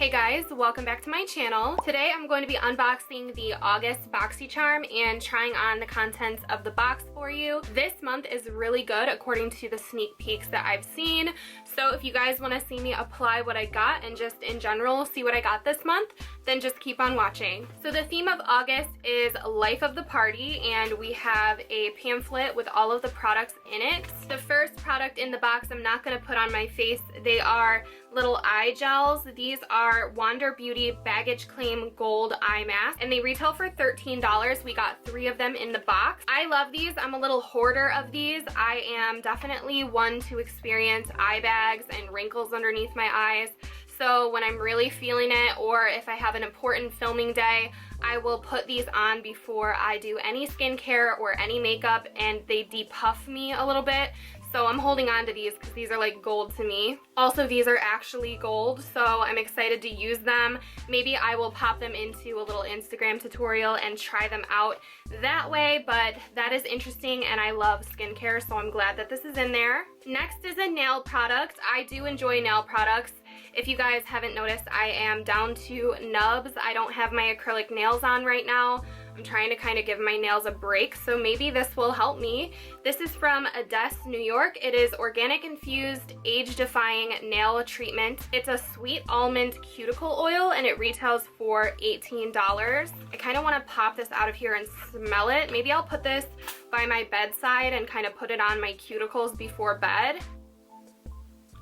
Hey guys, welcome back to my channel. Today I'm going to be unboxing the August Boxycharm and trying on the contents of the box for you. This month is really good according to the sneak peeks that I've seen. So if you guys want to see me apply what I got and just in general see what I got this month, then just keep on watching. So the theme of August is Life of the Party, and we have a pamphlet with all of the products in it. The first product in the box I'm not going to put on my face. They are little eye gels. These are Wander Beauty Baggage Claim Gold Eye Mask, and they retail for $13. We got 3 of them in the box. I love these. I'm a little hoarder of these. I am definitely one to experience eye bags and wrinkles underneath my eyes. So when I'm really feeling it, or if I have an important filming day, I will put these on before I do any skincare or any makeup, and they depuff me a little bit. So I'm holding on to these because these are like gold to me. Also, these are actually gold, so I'm excited to use them. Maybe I will pop them into a little Instagram tutorial and try them out that way, but that is interesting and I love skincare, so I'm glad that this is in there. Next is a nail product. I do enjoy nail products. If you guys haven't noticed, I am down to nubs. I don't have my acrylic nails on right now. I'm trying to kind of give my nails a break, so maybe this will help me. This is from Adesse, New York. It is organic infused age-defying nail treatment. It's a sweet almond cuticle oil and it retails for $18. I kind of want to pop this out of here and smell it. Maybe I'll put this by my bedside and kind of put it on my cuticles before bed.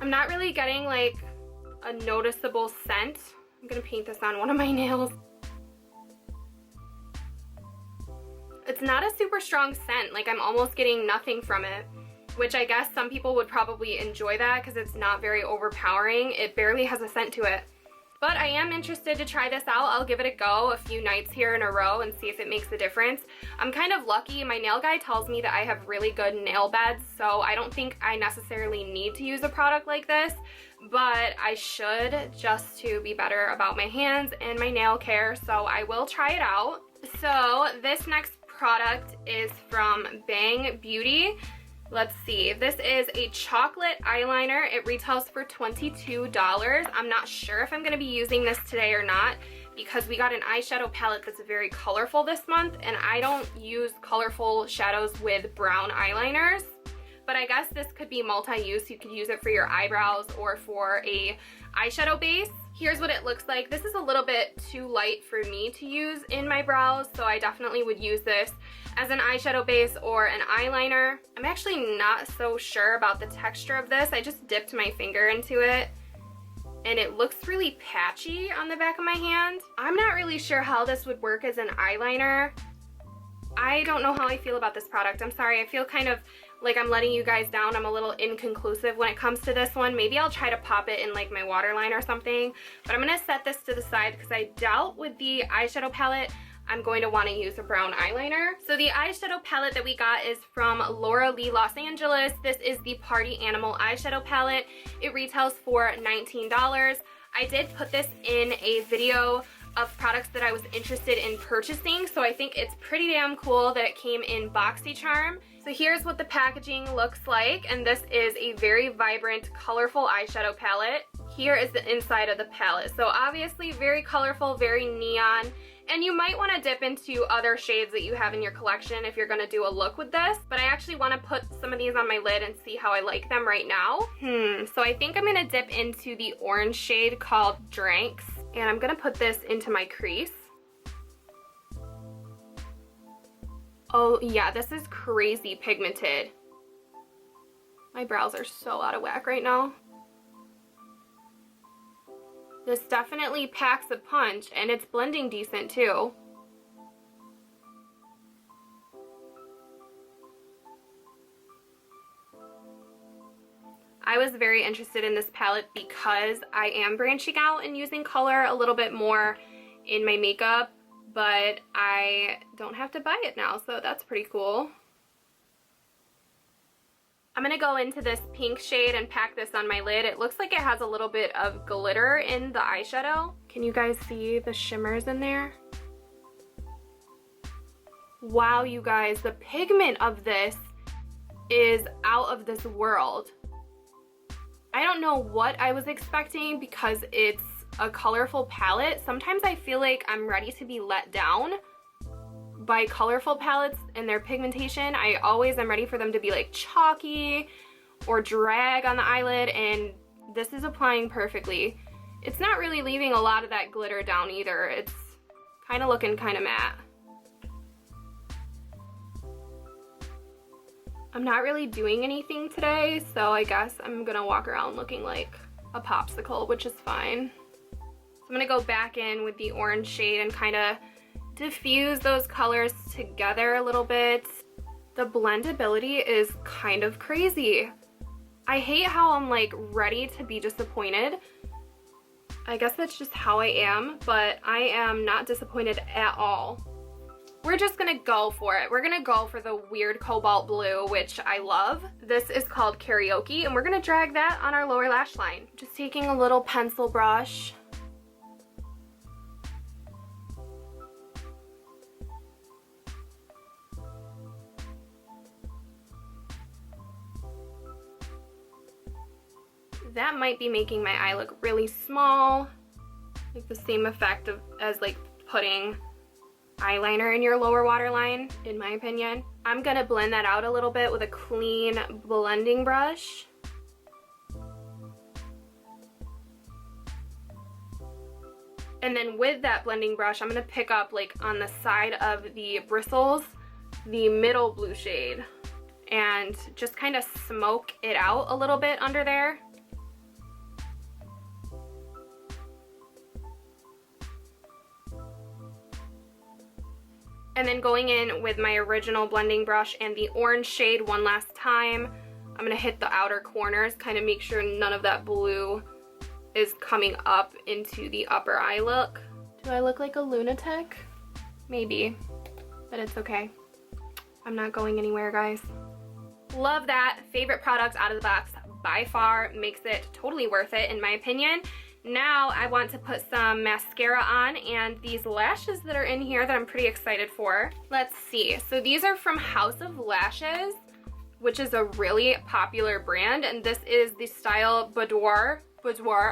I'm not really getting like a noticeable scent. I'm gonna paint this on one of my nails. It's not a super strong scent, like I'm almost getting nothing from it, which I guess some people would probably enjoy that because it's not very overpowering. It barely has a scent to it. But I am interested to try this out. I'll give it a go a few nights here in a row and see if it makes a difference. I'm kind of lucky. My nail guy tells me that I have really good nail beds, so I don't think I necessarily need to use a product like this, but I should just to be better about my hands and my nail care, so I will try it out. So this next product is from Bang Beauty. Let's see, this is a chocolate eyeliner. It retails for $22. I'm not sure if I'm going to be using this today or not because we got an eyeshadow palette that's very colorful this month, and I don't use colorful shadows with brown eyeliners. But I guess this could be multi-use. You could use it for your eyebrows or for a eyeshadow base. Here's what it looks like. This is a little bit too light for me to use in my brows, so I definitely would use this as an eyeshadow base or an eyeliner. I'm actually not so sure about the texture of this. I just dipped my finger into it and it looks really patchy on the back of my hand. I'm not really sure how this would work as an eyeliner. I don't know how I feel about this product. I'm sorry, I feel kind of like I'm letting you guys down. I'm a little inconclusive when it comes to this one. Maybe I'll try to pop it in like my waterline or something, but I'm gonna set this to the side because I doubt with the eyeshadow palette I'm going to want to use a brown eyeliner. So the eyeshadow palette that we got is from Laura Lee Los Angeles. This is the Party Animal eyeshadow palette. It retails for $19. I did put this in a video of products that I was interested in purchasing, so I think it's pretty damn cool that it came in Boxycharm. So here's what the packaging looks like, and this is a very vibrant, colorful eyeshadow palette. Here is the inside of the palette. So obviously very colorful, very neon, and you might want to dip into other shades that you have in your collection if you're going to do a look with this, but I actually want to put some of these on my lid and see how I like them right now. So I think I'm going to dip into the orange shade called Drinks, and I'm going to put this into my crease. Oh yeah, this is crazy pigmented. My brows are so out of whack right now. This definitely packs a punch, and it's blending decent too. I was very interested in this palette because I am branching out and using color a little bit more in my makeup, but I don't have to buy it now, so that's pretty cool. I'm gonna go into this pink shade and pack this on my lid. It looks like it has a little bit of glitter in the eyeshadow. Can you guys see the shimmers in there? Wow, you guys, the pigment of this is out of this world. I don't know what I was expecting because it's a colorful palette, sometimes I feel like I'm ready to be let down by colorful palettes and their pigmentation. I always am ready for them to be like chalky or drag on the eyelid, and this is applying perfectly. It's not really leaving a lot of that glitter down either. It's kind of looking kind of matte. I'm not really doing anything today, so I guess I'm gonna walk around looking like a popsicle, which is fine. So I'm gonna go back in with the orange shade and kind of diffuse those colors together a little bit. The blendability is kind of crazy. I hate how I'm like ready to be disappointed. I guess that's just how I am, but I am not disappointed at all. We're just gonna go for it. We're gonna go for the weird cobalt blue, which I love. This is called Karaoke, and we're gonna drag that on our lower lash line. Just taking a little pencil brush. That might be making my eye look really small. Like the same effect as like putting eyeliner in your lower waterline, in my opinion. I'm gonna blend that out a little bit with a clean blending brush. And then with that blending brush, I'm gonna pick up like on the side of the bristles, the middle blue shade, and just kind of smoke it out a little bit under there. And then going in with my original blending brush and the orange shade one last time, I'm gonna hit the outer corners, kind of make sure none of that blue is coming up into the upper eye look. Do I look like a lunatic? Maybe, but it's okay. I'm not going anywhere, guys. Love that. Favorite product out of the box by far. Makes it totally worth it in my opinion. Now I want to put some mascara on and these lashes that are in here that I'm pretty excited for. Let's see. So these are from House of Lashes, which is a really popular brand, and this is the style Boudoir.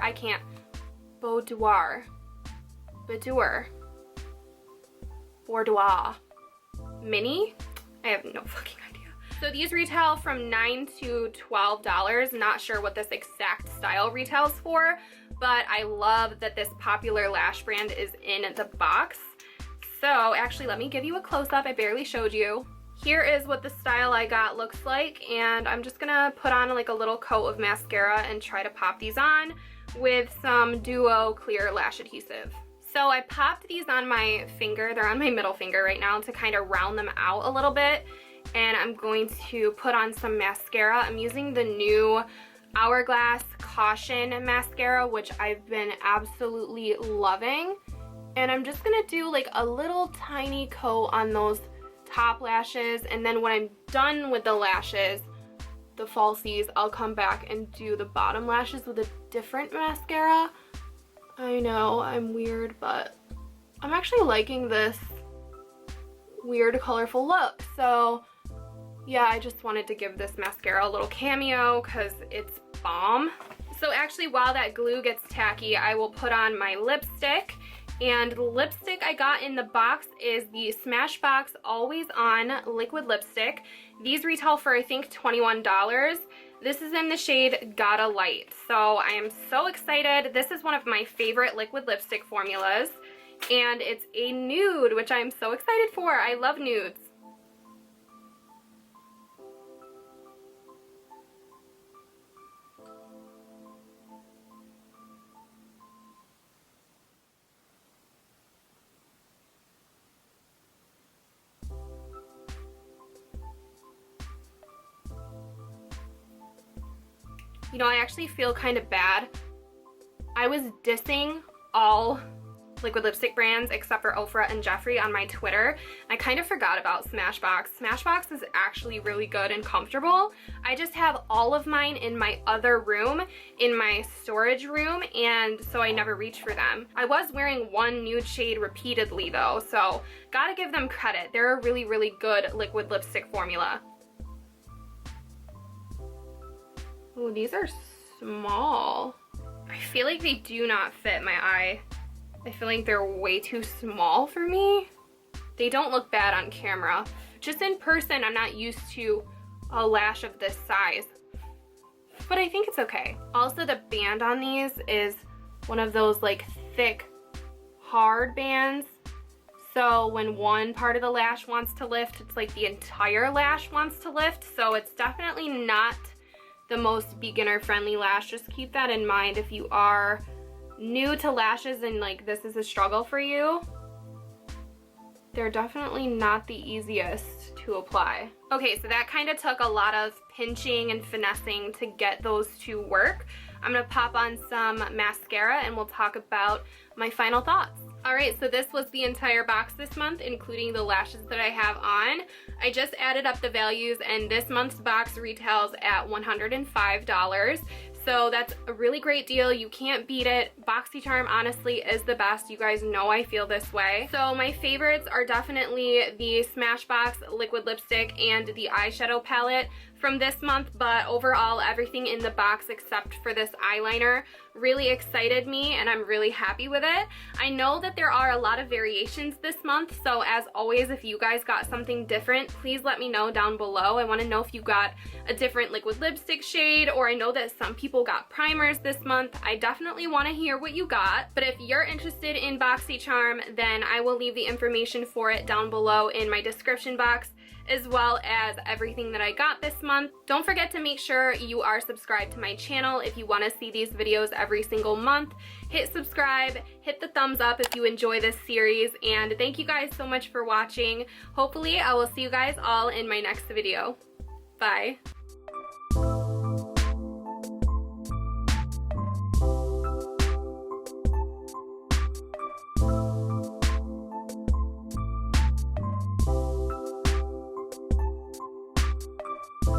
I can't. Boudoir. Mini? I have no fucking idea. So these retail from $9 to $12. Not sure what this exact style retails for, but I love that this popular lash brand is in the box. So actually, let me give you a close-up. I barely showed you. Here is what the style I got looks like, and I'm just gonna put on like a little coat of mascara and try to pop these on with some Duo clear lash adhesive. So I popped these on my finger. They're on my middle finger right now to kind of round them out a little bit, and I'm going to put on some mascara. I'm using the new Hourglass Caution mascara, which I've been absolutely loving, and I'm just gonna do like a little tiny coat on those top lashes, and then when I'm done with the lashes, the falsies, I'll come back and do the bottom lashes with a different mascara. I know, I'm weird, but I'm actually liking this weird colorful look. So yeah, I just wanted to give this mascara a little cameo because it's bomb. So actually, while that glue gets tacky, I will put on my lipstick. And the lipstick I got in the box is the Smashbox Always On Liquid Lipstick. These retail for, I think, $21. This is in the shade Gotta Light. So I am so excited. This is one of my favorite liquid lipstick formulas. And it's a nude, which I'm so excited for. I love nudes. You know, I actually feel kind of bad. I was dissing all liquid lipstick brands except for Ofra and Jeffree on my Twitter. I kind of forgot about Smashbox. Smashbox is actually really good and comfortable. I just have all of mine in my other room, in my storage room, and so I never reach for them. I was wearing one nude shade repeatedly though, so gotta give them credit. They're a really, really good liquid lipstick formula. Ooh, these are small. I feel like they do not fit my eye. I feel like they're way too small for me. They don't look bad on camera. Just in person, I'm not used to a lash of this size. But I think it's okay. Also, the band on these is one of those like thick, hard bands. So when one part of the lash wants to lift, it's like the entire lash wants to lift. So it's definitely not the most beginner-friendly lash. Just keep that in mind if you are new to lashes and like this is a struggle for you. They're definitely not the easiest to apply. Okay, so that kind of took a lot of pinching and finessing to get those to work. I'm gonna pop on some mascara and we'll talk about my final thoughts. All right, so this was the entire box this month, including the lashes that I have on. I just added up the values and this month's box retails at $105. So that's a really great deal. You can't beat it. Boxycharm honestly is the best. You guys know I feel this way. So my favorites are definitely the Smashbox liquid lipstick and the eyeshadow palette from this month, but overall everything in the box except for this eyeliner really excited me and I'm really happy with it. I know that there are a lot of variations this month, so as always, if you guys got something different, please let me know down below. I want to know if you got a different liquid lipstick shade, or I know that some people got primers this month. I definitely want to hear what you got, but if you're interested in Boxycharm, then I will leave the information for it down below in my description box, as well as everything that I got this month. Don't forget to make sure you are subscribed to my channel if you want to see these videos every single month. Hit subscribe, hit the thumbs up if you enjoy this series, and thank you guys so much for watching. Hopefully I will see you guys all in my next video. Bye.